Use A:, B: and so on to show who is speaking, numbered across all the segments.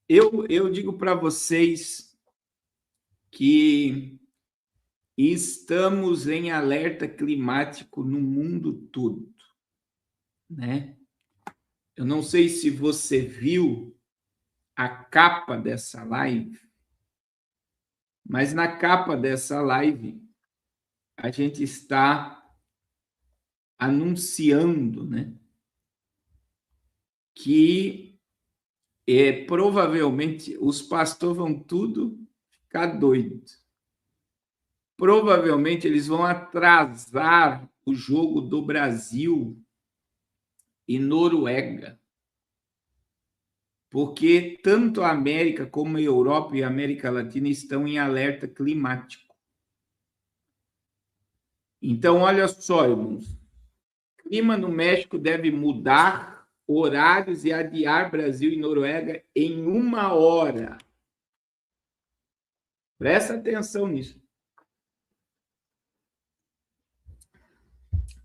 A: Eu digo para vocês que estamos em alerta climático no mundo todo, né? Eu não sei se você viu a capa dessa live, mas na capa dessa live a gente está anunciando, né, que provavelmente os pastores vão tudo ficar doidos. Provavelmente eles vão atrasar o jogo do Brasil e Noruega, porque tanto a América como a Europa e a América Latina estão em alerta climático. Então, olha só, irmãos, o clima no México deve mudar horários e adiar Brasil e Noruega em 1 hora. Presta atenção nisso.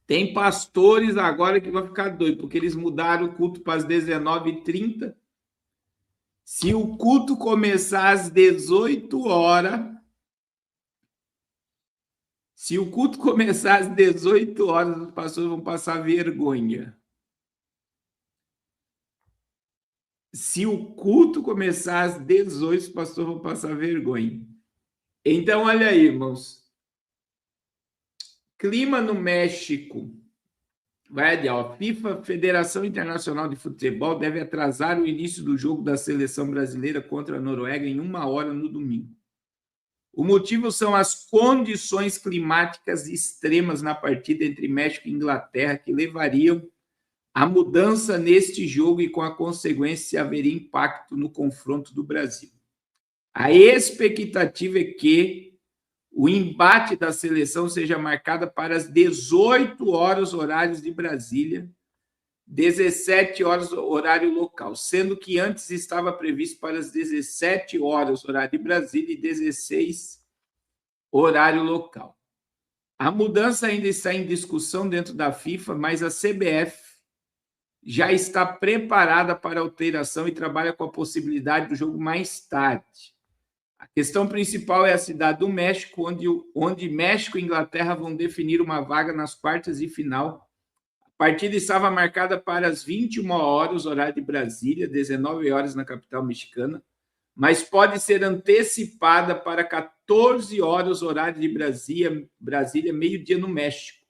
A: Tem pastores agora que vão ficar doidos, porque eles mudaram o culto para as 19h30. Se o culto começar às 18 horas, os pastores vão passar vergonha. Se o culto começar às 18, os pastores vão passar vergonha. Então, olha aí, irmãos. Clima no México. Vai adiante. FIFA, Federação Internacional de Futebol, deve atrasar o início do jogo da seleção brasileira contra a Noruega em 1 hora no domingo. O motivo são as condições climáticas extremas na partida entre México e Inglaterra, que levariam à mudança neste jogo e, com a consequência, haveria impacto no confronto do Brasil. A expectativa é que o embate da seleção seja marcado para as 18 horas, horários de Brasília, 17 horas, horário local, sendo que antes estava previsto para as 17 horas, horário de Brasília, e 16, horário local. A mudança ainda está em discussão dentro da FIFA, mas a CBF já está preparada para a alteração e trabalha com a possibilidade do jogo mais tarde. A questão principal é a cidade do México, onde México e Inglaterra vão definir uma vaga nas quartas de final. A partida estava marcada para as 21 horas, horário de Brasília, 19 horas na capital mexicana, mas pode ser antecipada para 14 horas, horário de Brasília, meio-dia no México.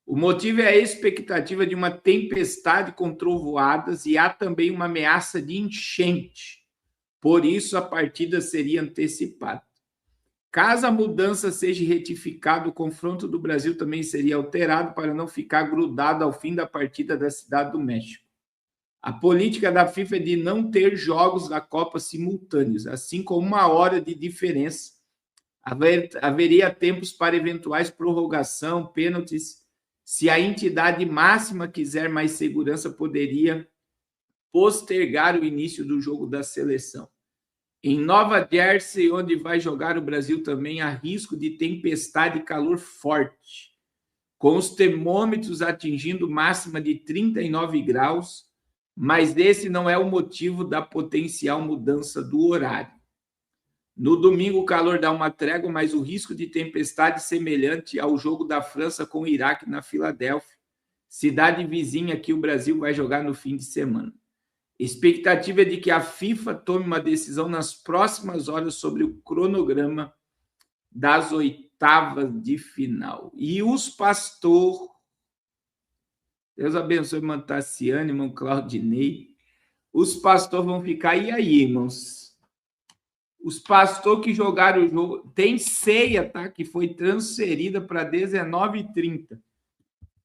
A: O motivo é a expectativa de uma tempestade com trovoadas e há também uma ameaça de enchente. Por isso, a partida seria antecipada. Caso a mudança seja retificada, o confronto do Brasil também seria alterado para não ficar grudado ao fim da partida da Cidade do México. A política da FIFA é de não ter jogos da Copa simultâneos, assim com 1 hora de diferença. Haveria tempos para eventuais prorrogação, pênaltis. Se a entidade máxima quiser mais segurança, poderia postergar o início do jogo da seleção. Em Nova Jersey, onde vai jogar o Brasil, também há risco de tempestade e calor forte, com os termômetros atingindo máxima de 39 graus, mas esse não é o motivo da potencial mudança do horário. No domingo, o calor dá uma trégua, mas o risco de tempestade semelhante ao jogo da França com o Iraque na Filadélfia, cidade vizinha que o Brasil vai jogar no fim de semana. Expectativa é de que a FIFA tome uma decisão nas próximas horas sobre o cronograma das oitavas de final. E os pastores, Deus abençoe, irmão Tassiane, irmão Claudinei, os pastores vão ficar, e aí, irmãos? Os pastores que jogaram o jogo, tem ceia, tá? Que foi transferida para 19h30.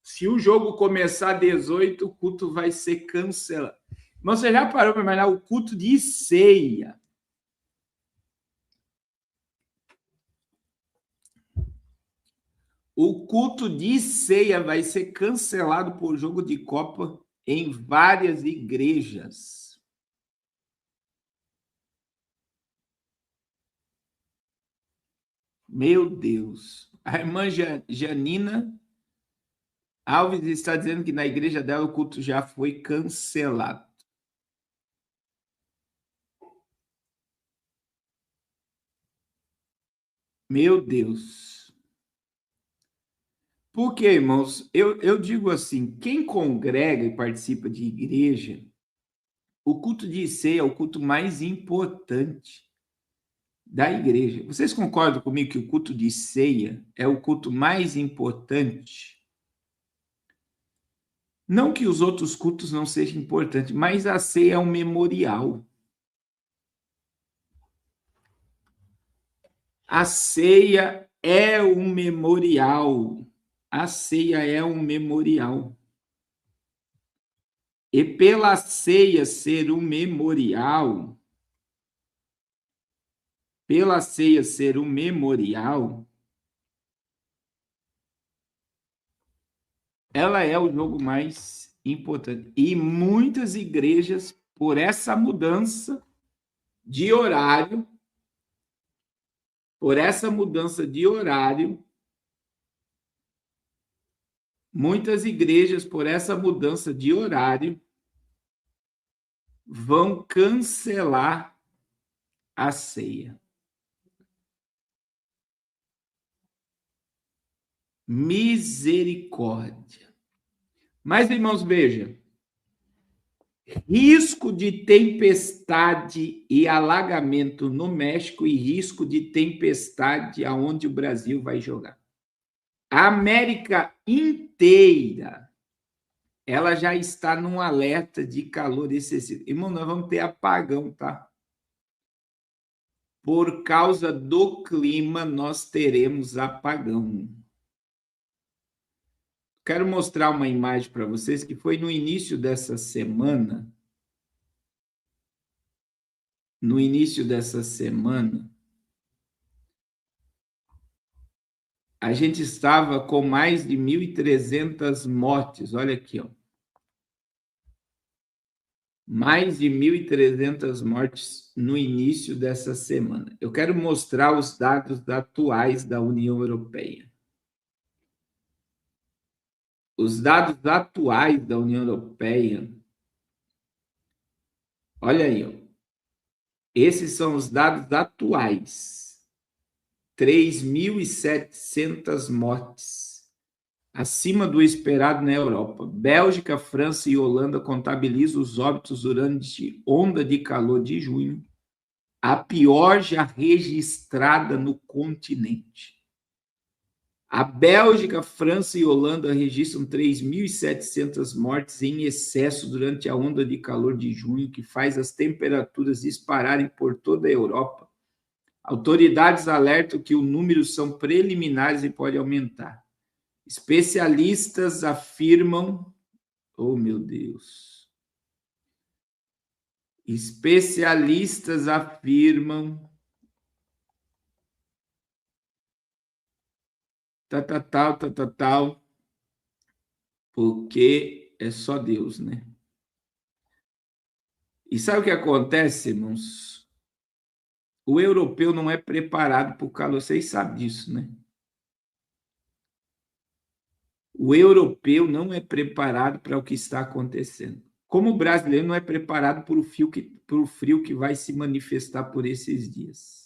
A: Se o jogo começar às 18, o culto vai ser cancelado. Mas você já parou para imaginar o culto de ceia? O culto de ceia vai ser cancelado por jogo de Copa em várias igrejas. Meu Deus. A irmã Janina Alves está dizendo que na igreja dela o culto já foi cancelado. Meu Deus. Porque, irmãos, eu digo assim, quem congrega e participa de igreja, o culto de ceia é o culto mais importante da igreja. Vocês concordam comigo que o culto de ceia é o culto mais importante? Não que os outros cultos não sejam importantes, mas a ceia é um memorial. A ceia é um memorial. A ceia é um memorial. E pela ceia ser um memorial, ela é o jogo mais importante. E muitas igrejas, por essa mudança de horário, muitas igrejas, por essa mudança de horário, vão cancelar a ceia. Misericórdia. Mas, irmãos, veja, risco de tempestade e alagamento no México e risco de tempestade aonde o Brasil vai jogar. A América inteira, ela já está num alerta de calor excessivo. Irmão, nós vamos ter apagão, tá? Por causa do clima, nós teremos apagão. Quero mostrar uma imagem para vocês que foi no início dessa semana. A gente estava com mais de 1.300 mortes. Olha aqui, ó. Mais de 1.300 mortes no início dessa semana. Eu quero mostrar os dados atuais da União Europeia. Os dados atuais da União Europeia. Olha aí, ó. Esses são os dados atuais. 3.700 mortes, acima do esperado na Europa. Bélgica, França e Holanda contabilizam os óbitos durante onda de calor de junho, a pior já registrada no continente. A Bélgica, França e Holanda registram 3.700 mortes em excesso durante a onda de calor de junho, que faz as temperaturas dispararem por toda a Europa. Autoridades alertam que o número são preliminares e pode aumentar. Especialistas afirmam... Oh, meu Deus. Especialistas afirmam... Tal. Porque é só Deus, né? E sabe o que acontece, irmãos? O europeu não é preparado para o calor, vocês sabem disso, né? O europeu não é preparado para o que está acontecendo. Como o brasileiro não é preparado para o frio que vai se manifestar por esses dias.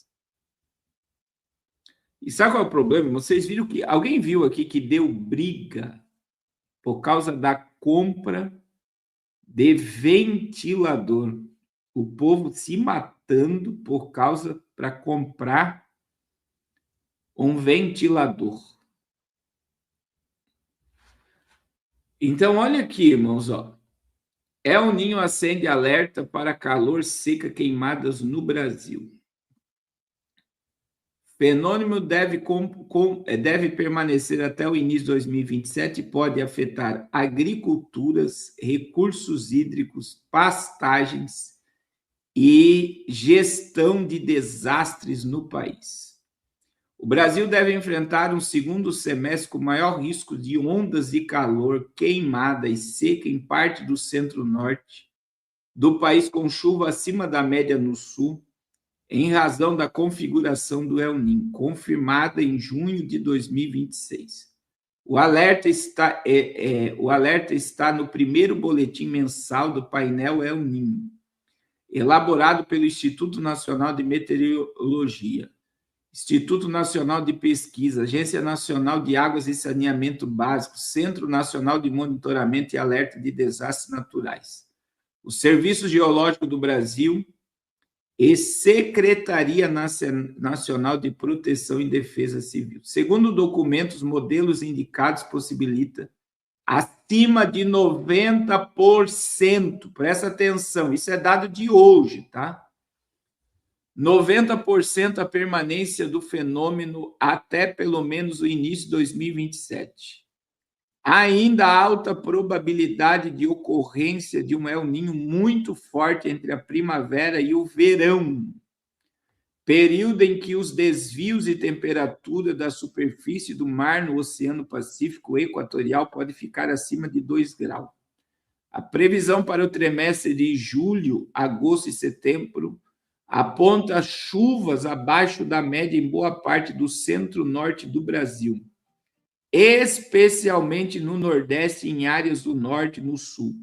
A: E sabe qual é o problema? Vocês viram que... Alguém viu aqui que deu briga por causa da compra de ventilador? O povo se matando por causa para comprar um ventilador. Então, olha aqui, irmãos, ó. El Niño acende alerta para calor, seca, queimadas no Brasil. Fenômeno deve permanecer até o início de 2027 e pode afetar agriculturas, recursos hídricos, pastagens e gestão de desastres no país. O Brasil deve enfrentar um segundo semestre com maior risco de ondas de calor, queimada e seca em parte do centro-norte do país, com chuva acima da média no sul, em razão da configuração do El Niño, confirmada em junho de 2026. O alerta está no primeiro boletim mensal do painel El Niño, elaborado pelo Instituto Nacional de Meteorologia. Instituto Nacional de Pesquisa, Agência Nacional de Águas e Saneamento Básico, Centro Nacional de Monitoramento e Alerta de Desastres Naturais, o Serviço Geológico do Brasil e Secretaria Nacional de Proteção e Defesa Civil. Segundo documentos, modelos indicados possibilita acima de 90%. Presta atenção, isso é dado de hoje, tá? 90% a permanência do fenômeno até pelo menos o início de 2027. Ainda há alta probabilidade de ocorrência de um El Niño muito forte entre a primavera e o verão, período em que os desvios de temperatura da superfície do mar no Oceano Pacífico Equatorial pode ficar acima de 2 graus. A previsão para o trimestre de julho, agosto e setembro aponta chuvas abaixo da média em boa parte do centro-norte do Brasil, especialmente no Nordeste e em áreas do Norte e no Sul.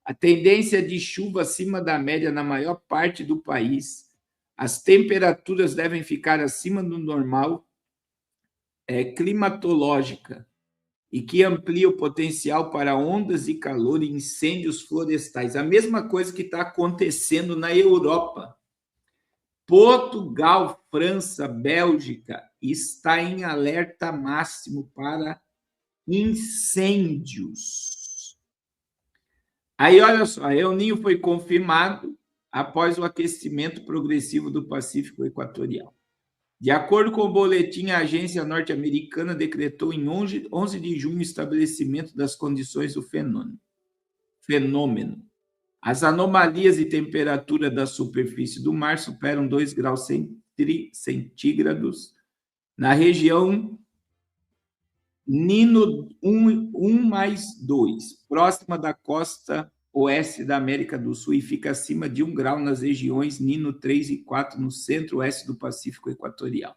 A: A tendência de chuva acima da média na maior parte do país. As temperaturas devem ficar acima do normal climatológica e que amplia o potencial para ondas de calor e incêndios florestais. A mesma coisa que está acontecendo na Europa. Portugal, França, Bélgica está em alerta máximo para incêndios. Aí, olha só, El Niño foi confirmado após o aquecimento progressivo do Pacífico Equatorial. De acordo com o boletim, a agência norte-americana decretou em 11 de junho o estabelecimento das condições do fenômeno. As anomalias de temperatura da superfície do mar superam 2 graus centígrados na região Nino 1+2, próxima da costa oeste da América do Sul, e fica acima de 1 grau nas regiões Nino 3 e 4, no centro-oeste do Pacífico Equatorial.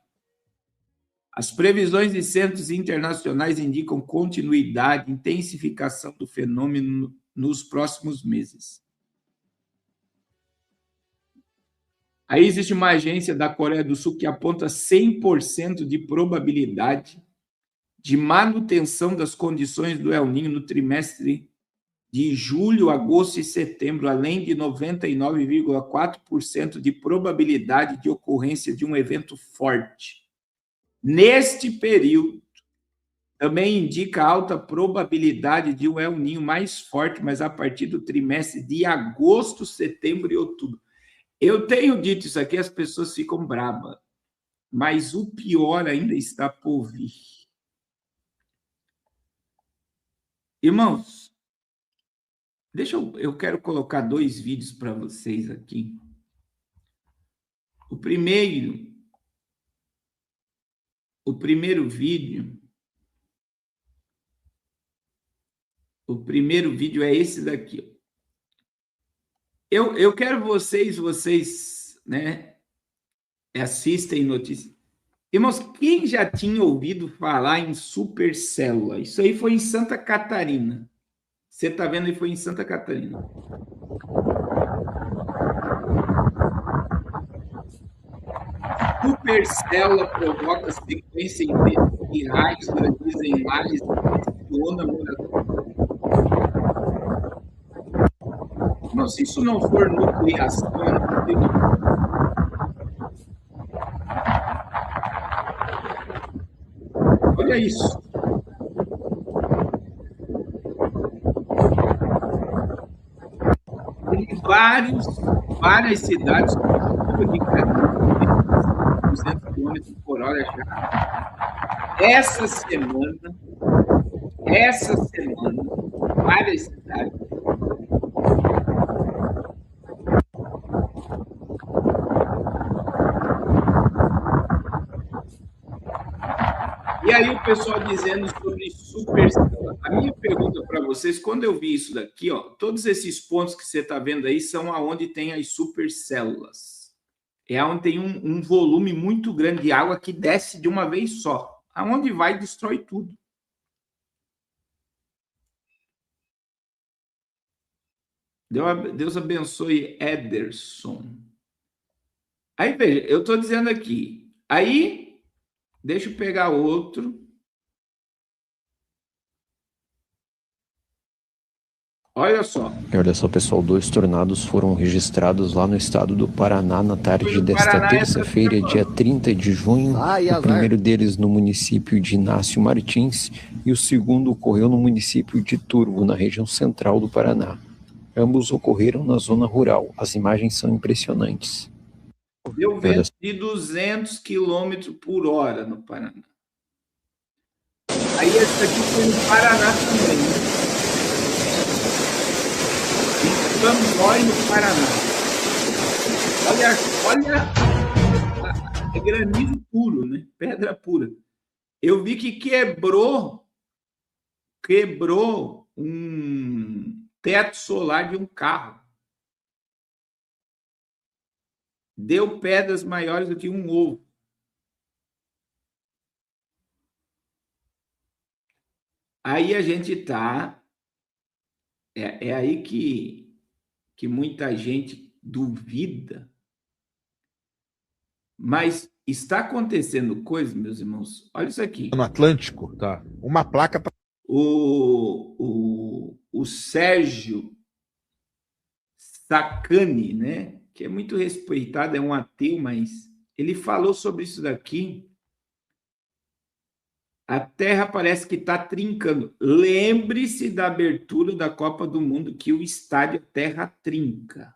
A: As previsões de centros internacionais indicam continuidade e intensificação do fenômeno nos próximos meses. Aí existe uma agência da Coreia do Sul que aponta 100% de probabilidade de manutenção das condições do El Niño no trimestre de julho, agosto e setembro, além de 99,4% de probabilidade de ocorrência de um evento forte. Neste período, também indica alta probabilidade de um El Niño mais forte, mas a partir do trimestre de agosto, setembro e outubro. Eu tenho dito isso aqui, as pessoas ficam bravas, mas o pior ainda está por vir. Irmãos, eu quero colocar 2 vídeos para vocês aqui. O primeiro vídeo é esse daqui. Eu quero vocês, né, assistem notícias. Irmãos, quem já tinha ouvido falar em supercélula? Isso aí foi em Santa Catarina. Você está vendo aí, foi em Santa Catarina. Supercélula provoca sequência de raios, granizo em lares e onda moratória. Mas se isso não for nucleação, eu não tenho. Olha isso. Tem várias cidades com chuva de granizo, 200 km por hora já. Essa semana, várias cidades. E aí o pessoal dizendo sobre supercélula. A minha pergunta para vocês, quando eu vi isso daqui, ó, todos esses pontos que você está vendo aí são aonde tem as supercélulas. É onde tem um volume muito grande de água que desce de uma vez só. Aonde vai, destrói tudo. Deus abençoe Ederson. Aí, veja, eu estou dizendo aqui. Aí, Deixa eu pegar outro. Olha só.
B: Olha só, pessoal, 2 tornados foram registrados lá no estado do Paraná na tarde desta terça-feira, dia 30 de junho. O primeiro deles no município de Inácio Martins e o segundo ocorreu no município de Turvo, na região central do Paraná. Ambos ocorreram na zona rural. As imagens são impressionantes.
A: Deu vento de 200 km por hora no Paraná. Aí esse aqui foi no Paraná também, né? Camboy, no Paraná. Olha, é granizo puro, né? Pedra pura. Eu vi que quebrou um teto solar de um carro. Deu pedras maiores do que um ovo. Aí a gente tá... É aí que muita gente duvida. Mas está acontecendo coisa, meus irmãos. Olha isso aqui.
C: No Atlântico, tá? Uma placa...
A: O Sérgio Sacani, né? Que é muito respeitado, é um ateu, mas ele falou sobre isso daqui. A Terra parece que está trincando. Lembre-se da abertura da Copa do Mundo, que o estádio Terra trinca.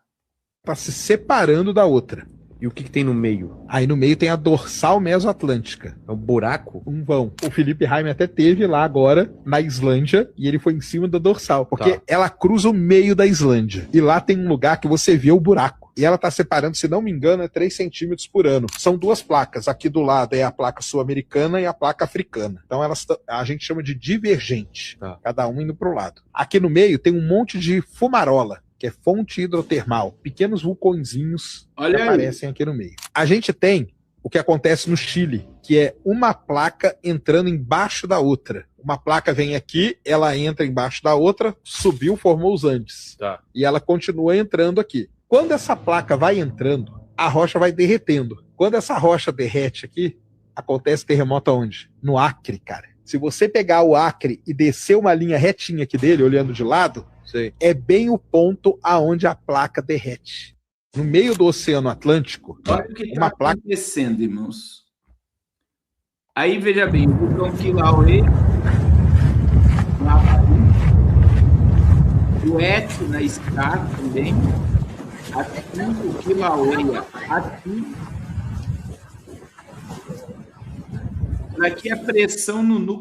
C: Está se separando da outra.
D: E o que tem no meio?
C: Aí no meio tem a dorsal mesoatlântica.
D: É um buraco?
C: Um vão. O Felipe Raime até teve lá agora, na Islândia, e ele foi em cima da dorsal. Porque ela cruza o meio da Islândia. E lá tem um lugar que você vê o buraco. E ela está separando, se não me engano, é 3 centímetros por ano. São 2 placas. Aqui do lado é a placa sul-americana e a placa africana. Então a gente chama de divergente. Cada um indo para o lado. Aqui no meio tem um monte de fumarola, que é fonte hidrotermal. Pequenos vulcõezinhos que aparecem aqui no meio. A gente tem o que acontece no Chile, que é uma placa entrando embaixo da outra. Uma placa vem aqui, ela entra embaixo da outra, subiu, formou os Andes. E ela continua entrando aqui. Quando essa placa vai entrando, a rocha vai derretendo. Quando essa rocha derrete aqui, acontece terremoto aonde? No Acre, cara. Se você pegar o Acre e descer uma linha retinha aqui dele, olhando de lado, é bem o ponto aonde a placa derrete. No meio do Oceano Atlântico,
A: olha o que está acontecendo, irmãos. Aí, veja bem, o vulcão Kilauea, o Etna está também, aqui o Kilauea, aqui. Aqui a pressão no núcleo